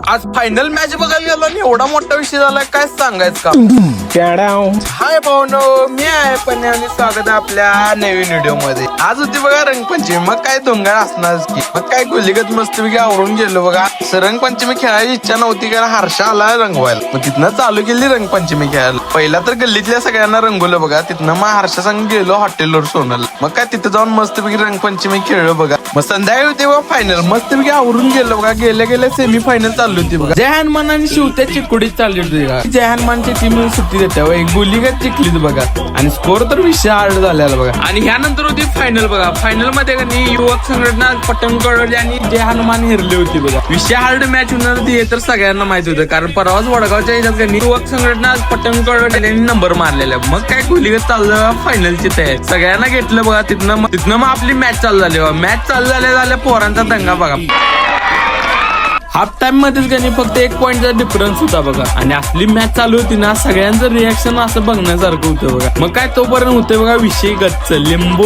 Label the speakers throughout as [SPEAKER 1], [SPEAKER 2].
[SPEAKER 1] आज final match बघायला गेलो आणि एवढा मोठा विषय झाला काय सांगायचं का. हाय भावनो, मी आहे पण आणि स्वागत आहे आपल्या नवीन व्हिडिओ मध्ये. आज होती बघा रंगपंचमी, मग काय धोंगाळ असणारच की. मग काय गोलीगत मस्तपैकी आवरून गेलो बघा. रंगपंचमी खेळायची इच्छा नव्हती कारण हर्षा आला रंगवायला. मग तिथनं चालू केली रंगपंचमी खेळायला. पहिला तर गल्लीतल्या सगळ्यांना रंगवलं बघा. तिथनं मग हर्षा संग गेलो हॉटेलवर सोनल. मग काय तिथं जाऊन मस्तपैकी रंगपंचमी खेळलो बघा. मग संध्याकाळी होती बघा फायनल. मस्तपैकी आवरून गेलो बघा. गेल्या गेल्या सेमी फायनल चालू होती बघा. जय हनुमान आणि शिवत्या चिकोडीत चालली होती बघा. जय हनुमानची टीम सुट्टी देते बघा. एक गोलीगत जिंकलीत बघा आणि स्कोर तर विषय हार्ड झालेला बघा. आणि ह्यानंतर होती फायनल बघा. फायनल मध्ये युवक संघटना पटंगड आणि जय हनुमान हिरली होती बघा. विषय हार्ड मॅच होणार होती हे तर सगळ्यांना माहित होतं कारण परवाच वडगावच्या ह्याच्यात युवक संघटना पटंगड नंबर मारलेला. मग काय गोलीगत चाललं फायनलची तयारी. सगळ्यांना घेतलं बघा. तिथनं मग आपली मॅच चालू झाली बघा. मॅच चालू झाल्या पोरांचा दंगा बघा. हाफ टाइम मध्येच फक्त 1 पॉईंटचा डिफरन्स होता बघा. आणि असली मॅच चालू होती ना, सगळ्यांचं रिॲक्शन असं बघण्यासारखं होतं बघा. मग काय तोपर्यंत होते बघा विषय गच्च लिंबू.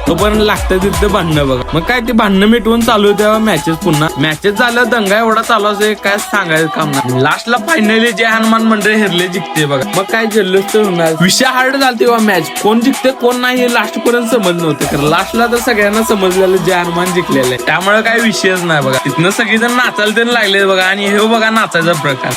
[SPEAKER 1] तोपर्यंत लागतं तिथं भांडणं बघा. मग काय ते भांडणं मिटवून चालू होते बघा मॅचेस. पुन्हा मॅचेस झालं दंगा एवढा चालू असेल काय सांगायचं काम नाही. लास्टला फायनली जय हनुमान मंडळ हिरले जिंकते बघा. मग काय जल्लोष तर होणार. विषय हार्ड झालते बघा मॅच. कोण जिंकते कोण नाही हे लास्ट पर्यंत समजलं नव्हतं कारण लास्टला तर सगळ्यांना समजलेलं जय हनुमान जिंकलेलं आहे. त्यामुळे काही विषयच नाही बघा. तिथनं सगळीजण नाचायला त्यांना लागले बघा. आणि हे बघा नाचायचा प्रकार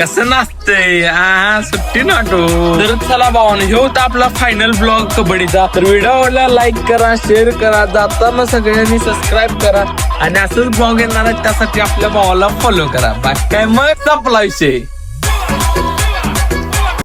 [SPEAKER 1] कसं नाचतंय. हा सुट्टी नाटो. तर चला भावाने, हे होता आपला फायनल ब्लॉग कबड्डीचा. तर व्हिडिओ आवडला लाईक करा, शेअर करा, जाताना सगळ्यांनी सबस्क्राईब करा. आणि असंच ब्लॉग येणार आहे त्यासाठी आपल्या भावाला फॉलो करा. बाकी काय मग संपला विषय.